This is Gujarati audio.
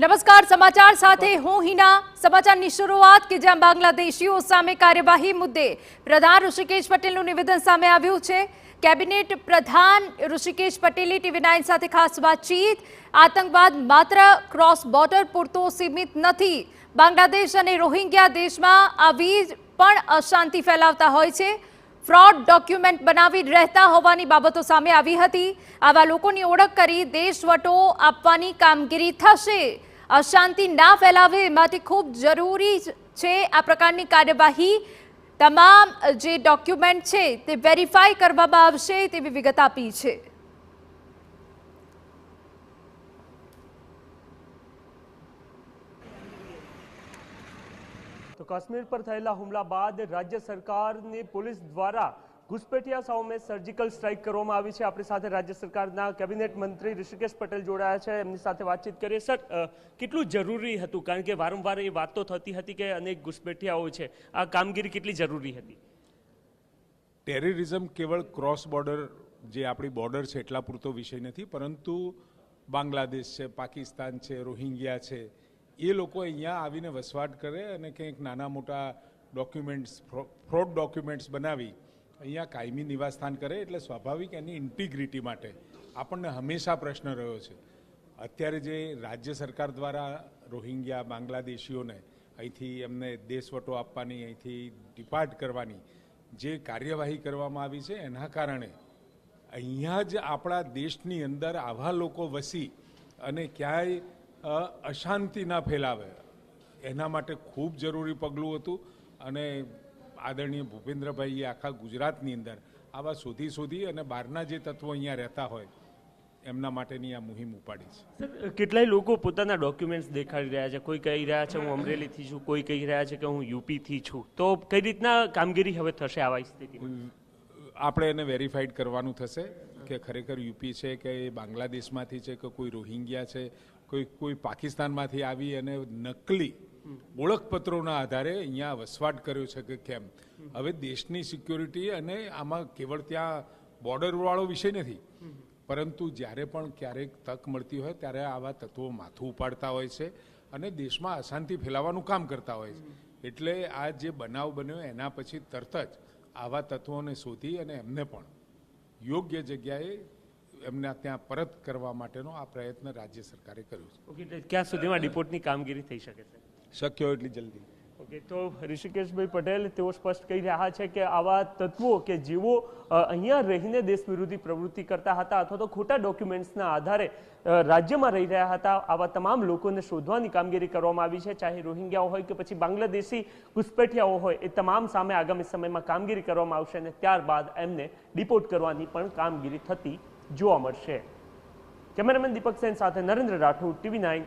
નમસ્કાર, સમાચાર સાથે હું હિના। સમાચારની શરૂઆત કે જ્યાં બાંગ્લાદેશીઓ સામે કાર્યવાહી મુદ્દે પ્રધાન ઋષિકેશ પટેલનું નિવેદન સામે આવ્યું છે। કેબિનેટ પ્રધાન ઋષિકેશ પટેલે TV9 સાથે ખાસ વાતચીત। આતંકવાદ માત્ર ક્રોસ બોર્ડર પૂરતો સીમિત નથી। બાંગ્લાદેશ અને રોહિંગ્યા દેશમાં આવી પણ અશાંતિ ફેલાવતા હોય છે। ફ્રોડ ડોક્યુમેન્ટ બનાવી રહેતા હોવાની બાબતો સામે આવી હતી। આવા લોકોની ઓળખ કરી દેશવટો આપવાની કામગીરી થશે। અશાંતિ ના ફેલાવે માટે ખૂબ જરૂરી છે આ પ્રકારની કાર્યવાહી। તમામ જે ડોક્યુમેન્ટ છે તે વેરીફાઈ કરવામાં આવશે તેવી વિગત આપી છે। तो काश्मीर पर थયેલા હુમલા બાદ રાજ્ય સરકારની પોલીસ દ્વારા ઘુસપેઠિયા સામે સર્જિકલ સ્ટ્રાઇક કરવામાં આવી છે। આપણી સાથે રાજ્ય સરકારના કેબિનેટ મંત્રી ઋષિકેશ પટેલ જોડાયા છે। એમની સાથે વાતચીત કરીએ। સર, કેટલું જરૂરી હતું, કારણ કે વારંવાર એ વાત તો થતી હતી કે અનેક ઘુસપેઠિયાઓ છે, આ કામગીરી કેટલી જરૂરી હતી? ટેરરિઝમ કેવળ ક્રોસ બોર્ડર જે આપણી બોર્ડર છે એટલા પૂરતો વિષય નથી, પરંતુ બાંગ્લાદેશ છે, પાકિસ્તાન છે, રોહિંગ્યા છે, એ લોકો અહીંયા આવીને વસવાટ કરે અને કંઈક નાના મોટા ડોક્યુમેન્ટ્સ, ફ્રોડ ડોક્યુમેન્ટ્સ બનાવી અહીંયા કાયમી નિવાસસ્થાન કરે, એટલે સ્વાભાવિક એની ઇન્ટિગ્રિટી માટે આપણને હંમેશા પ્રશ્ન રહ્યો છે। અત્યારે જે રાજ્ય સરકાર દ્વારા રોહિંગ્યા બાંગ્લાદેશીઓને અહીંથી એમને દેશવટો આપવાની, અહીંથી ડિપાર્ટ કરવાની જે કાર્યવાહી કરવામાં આવી છે, એના કારણે અહીંયા જ આપણા દેશની અંદર આવા લોકો વસી અને ક્યાંય અશાંતિ ના ફેલાવે એના માટે ખૂબ જરૂરી પગલું હતું। અને આદરણીય ભૂપેન્દ્રભાઈએ આખા ગુજરાતની અંદર આવા શોધી અને બહારના જે તત્વો અહીંયા રહેતા હોય એમના માટેની આ મુહિમ ઉપાડી છે। સર, કેટલાય લોકો પોતાના ડોક્યુમેન્ટ્સ દેખાડી રહ્યા છે। કોઈ કહી રહ્યા છે હું અમરેલીથી છું, કોઈ કહી રહ્યા છે કે હું યુપીથી છું। તો કઈ રીતના કામગીરી હવે થશે આવા સ્થિતિમાં? આપણે એને વેરીફાઈડ કરવાનું થશે કે ખરેખર યુપી છે કે બાંગ્લાદેશમાંથી છે કે કોઈ રોહિંગ્યા છે, કોઈ પાકિસ્તાનમાંથી આવી અને નકલી ઓળખપત્રોના આધારે અહીંયા વસવાટ કર્યો છે કે કેમ। હવે દેશની સિક્યોરિટી અને આમાં કેવળ ત્યાં બોર્ડરવાળો વિષય નથી, પરંતુ જ્યારે પણ ક્યારેક તક મળતી હોય ત્યારે આવા તત્વો માથું ઉપાડતા હોય છે અને દેશમાં અશાંતિ ફેલાવવાનું કામ કરતા હોય છે। એટલે આ જે બનાવ બન્યો એના પછી તરત જ આવા તત્વોને શોધી અને એમને પણ યોગ્ય જગ્યાએ એમને ત્યાં પરત કરવા માટેનો આ પ્રયત્ન રાજ્ય સરકારે કર્યો છે। ઓકે, ક્યાં સુધીમાં ડિપોર્ટની કામગીરી થઈ શકે છે? શક્ય હોય એટલી જલ્દી। ઓકે, તો ઋષિકેશભાઈ પટેલ તેઓ સ્પષ્ટ કહી રહ્યા છે કે આવા તત્વો કે જેઓ અહીંયા રહીને દેશ વિરોધી પ્રવૃત્તિ કરતા હતા અથવા તો ખોટા ડોક્યુમેન્ટ્સના આધારે રાજ્યમાં રહી રહ્યા હતા, આવા તમામ લોકોને શોધવાની કામગીરી કરવામાં આવી છે। ચાહે રોહિંગ્યાઓ હોય કે પછી બાંગ્લાદેશી ઘુસપેઠિયાઓ હોય, એ તમામ સામે આગામી સમયમાં કામગીરી કરવામાં આવશે અને ત્યારબાદ એમને ડિપોર્ટ કરવાની પણ કામગીરી થતી જોવા મળશે। કેમેરામેન દીપક સેન સાથે નરેન્દ્ર રાઠોડ, TV9।